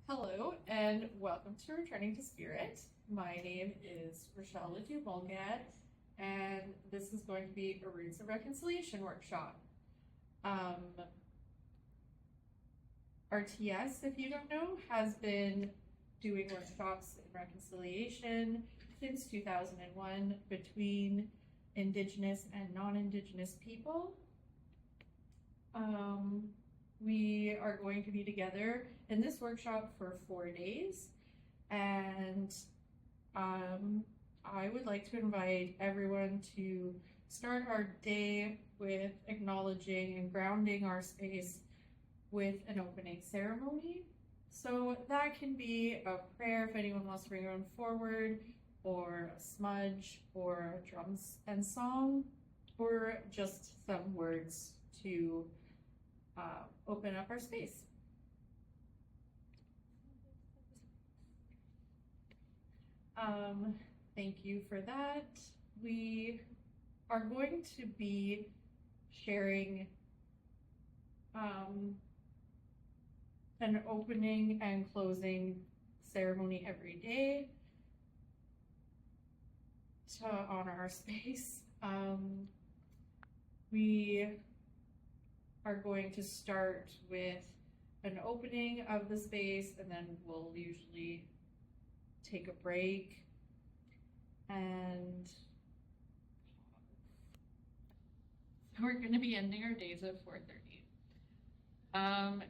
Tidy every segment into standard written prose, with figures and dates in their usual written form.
Hello and welcome to Returning to Spirit. My name is Rochelle Ledoux-Mulgat, and this is going to be a Roots of Reconciliation workshop. RTS, if you don't know, has been doing workshops in reconciliation since 2001 between Indigenous and non-Indigenous people. We are going to be together in this workshop for 4 days, and I would like to invite everyone to start our day with acknowledging and grounding our space with an opening ceremony. So that can be a prayer if anyone wants to bring one forward, or a smudge, or drums and song, or just some words to open up our space. Thank you for that. We are going to be sharing an opening and closing ceremony every day to honor our space. We are going to start with an opening of the space, and then we'll usually take a break and we're going to be ending our days at 4:30.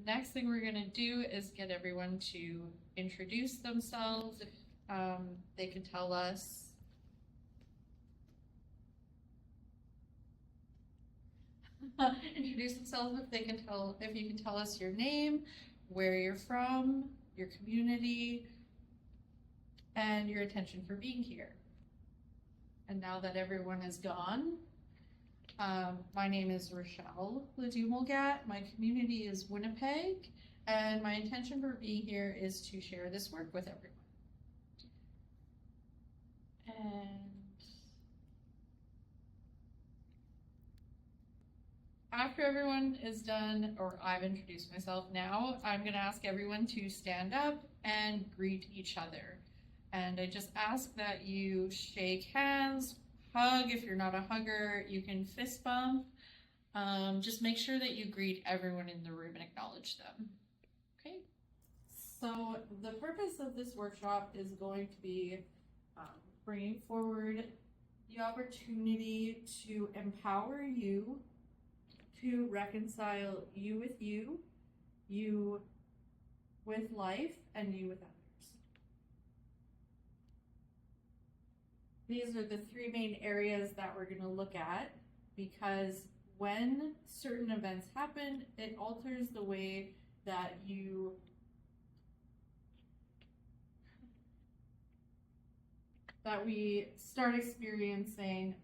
Next thing we're going to do is get everyone to introduce themselves. If they can tell us introduce themselves, if you can tell us your name, where you're from, your community, and your intention for being here. And now that everyone is gone, my name is Rochelle Ledoux-Mulgat. My community is Winnipeg, and my intention for being here is to share this work with everyone. And after everyone is done, or I've introduced myself now, I'm going to ask everyone to stand up and greet each other. And I just ask that you shake hands, hug. If you're not a hugger, you can fist bump. Just make sure that you greet everyone in the room and acknowledge them. Okay? So the purpose of this workshop is going to be bringing forward the opportunity to empower you to reconcile you with you, you with life, and you with others. These are the three main areas that we're going to look at, because when certain events happen, it alters the way that we start experiencing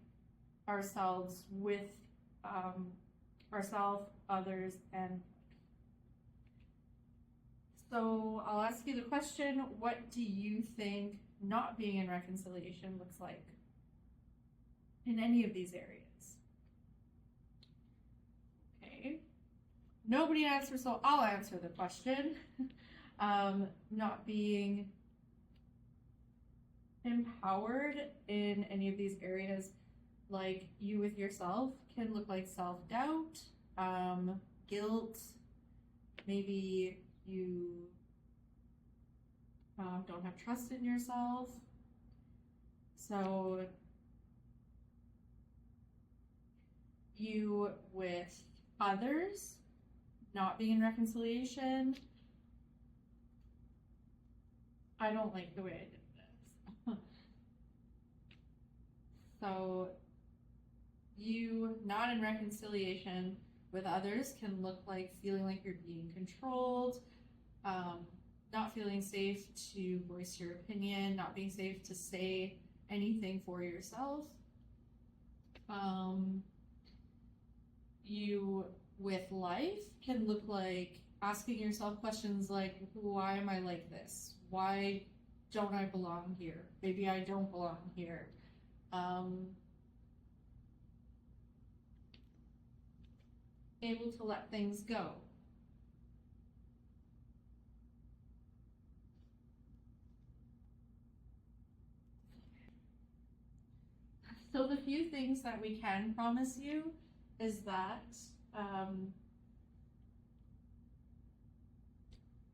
ourselves with ourselves, others, and so I'll ask you the question, what do you think not being in reconciliation looks like in any of these areas? Okay, nobody answers, so I'll answer the question. Not being empowered in any of these areas, like you with yourself, can look like self-doubt, guilt, maybe you don't have trust in yourself. So you with others, not being in reconciliation. I don't like the way I did this. So you not in reconciliation with others can look like feeling like you're being controlled, not feeling safe to voice your opinion, not being safe to say anything for yourself. You with life can look like asking yourself questions like, why am I like this? Why don't I belong here? Maybe I don't belong here. Able to let things go. So the few things that we can promise you is that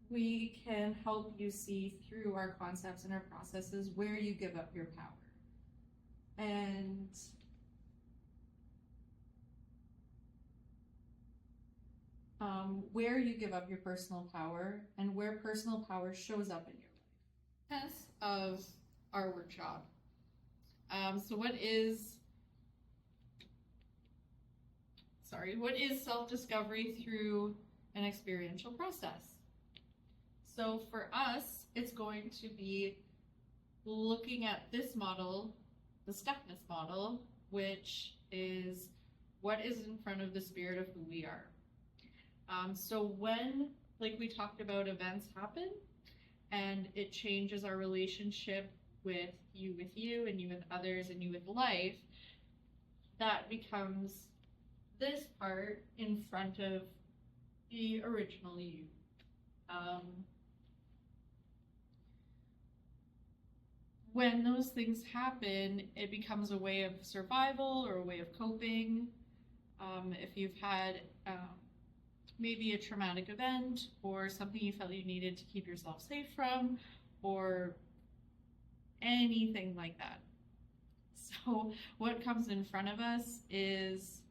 we can help you see through our concepts and our processes where you give up your power. And where you give up your personal power and where personal power shows up in your life. Of our workshop. So what is self-discovery through an experiential process? So for us, it's going to be looking at this model, the stuckness model, which is what is in front of the spirit of who we are. So when, like we talked about, events happen and it changes our relationship with you and you with others and you with life, that becomes this part in front of the original you. When those things happen, it becomes a way of survival or a way of coping. If you've had maybe a traumatic event or something you felt you needed to keep yourself safe from, or anything like that. So what comes in front of us is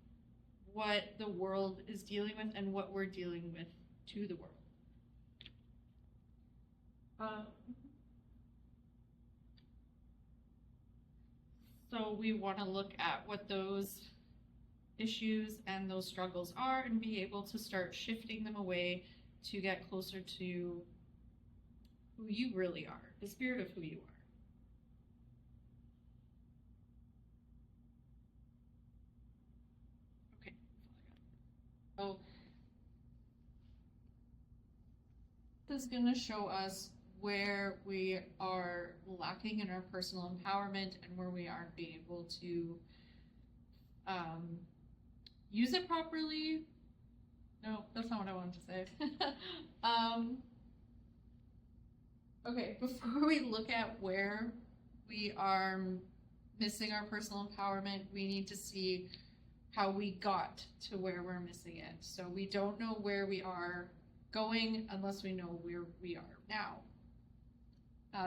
what the world is dealing with and what we're dealing with to the world. So we want to look at what those issues and those struggles are and be able to start shifting them away to get closer to who you really are, the spirit of who you are. Okay, so this is going to show us where we are lacking in our personal empowerment and where we aren't being able to use it properly. No, that's not what I wanted to say. Okay, before we look at where we are missing our personal empowerment, we need to see how we got to where we're missing it. So we don't know where we are going unless we know where we are now.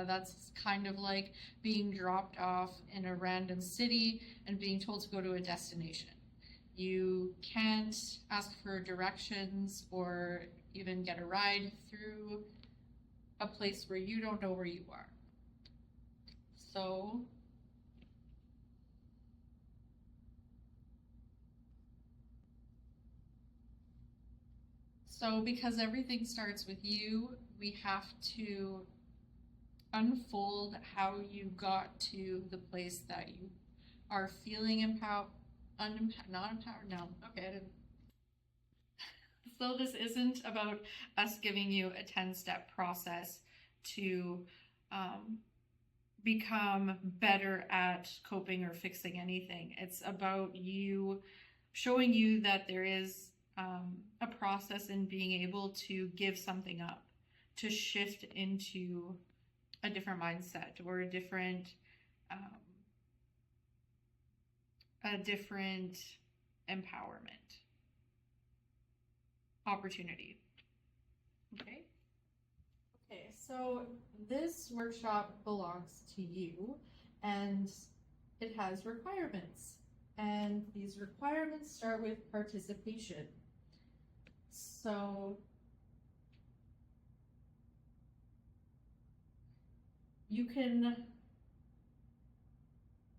That's kind of like being dropped off in a random city and being told to go to a destination. You can't ask for directions or even get a ride through a place where you don't know where you are. So because everything starts with you, we have to unfold how you got to the place that you are feeling not empowered. No, okay, I didn't. So this isn't about us giving you a 10-step process to become better at coping or fixing anything. It's about you showing you that there is a process in being able to give something up, to shift into a different mindset or a different empowerment opportunity. Okay, so this workshop belongs to you and it has requirements, and these requirements start with participation. So you can,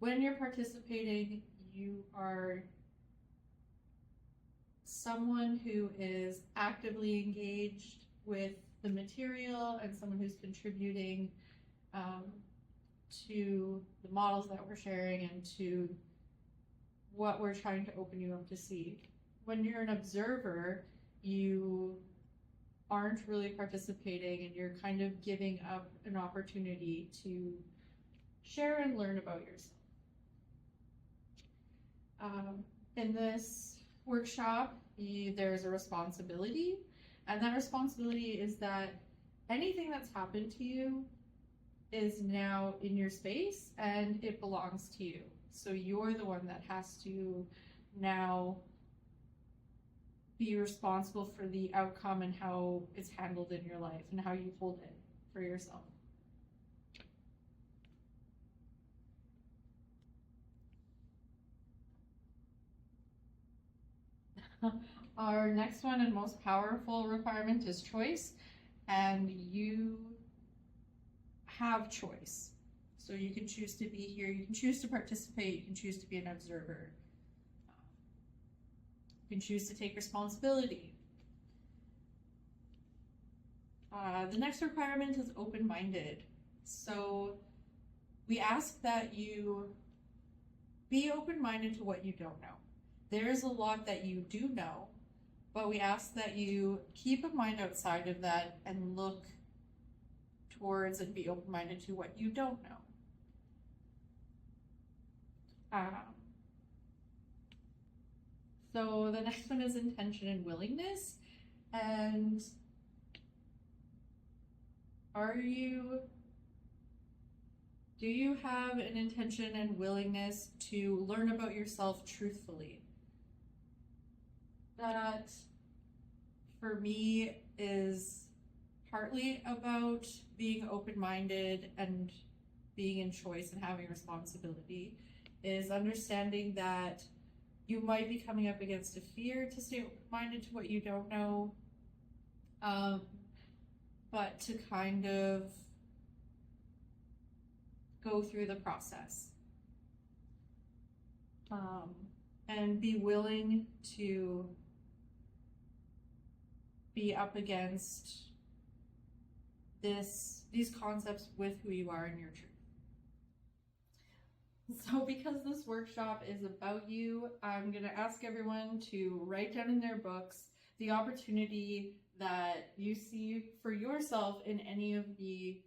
when you're participating, you are someone who is actively engaged with the material and someone who's contributing to the models that we're sharing and to what we're trying to open you up to see. When you're an observer, you aren't really participating and you're kind of giving up an opportunity to share and learn about yourself. In this workshop, there's a responsibility, and that responsibility is that anything that's happened to you is now in your space and it belongs to you. So you're the one that has to now be responsible for the outcome and how it's handled in your life and how you hold it for yourself. Our next one and most powerful requirement is choice, and you have choice. So you can choose to be here, you can choose to participate, you can choose to be an observer. You can choose to take responsibility. The next requirement is open-minded. So we ask that you be open-minded to what you don't know. There is a lot that you do know, but we ask that you keep a mind outside of that and look towards and be open-minded to what you don't know. So the next one is intention and willingness. And do you have an intention and willingness to learn about yourself truthfully? That, for me, is partly about being open-minded and being in choice and having responsibility, is understanding that you might be coming up against a fear to stay open-minded to what you don't know, but to kind of go through the process and be willing to be up against these concepts with who you are in your truth. So because this workshop is about you, I'm going to ask everyone to write down in their books the opportunity that you see for yourself in any of the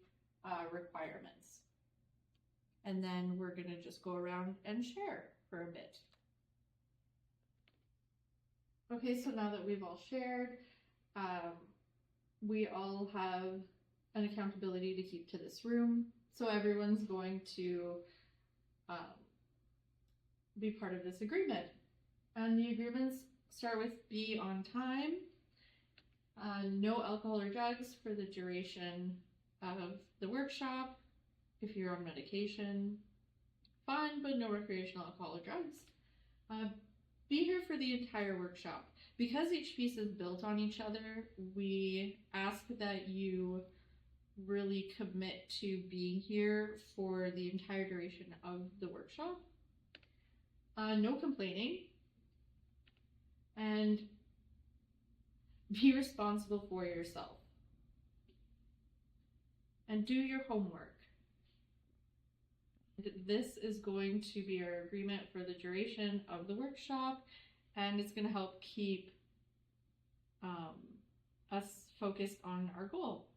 requirements. And then we're going to just go around and share for a bit. Okay, so now that we've all shared, we all have an accountability to keep to this room. So everyone's going to be part of this agreement. And the agreements start with be on time, no alcohol or drugs for the duration of the workshop. If you're on medication, fine, but no recreational alcohol or drugs. Be here for the entire workshop. Because each piece is built on each other, we ask that you really commit to being here for the entire duration of the workshop. No complaining. And be responsible for yourself. And do your homework. This is going to be our agreement for the duration of the workshop, and it's going to help keep us focused on our goal.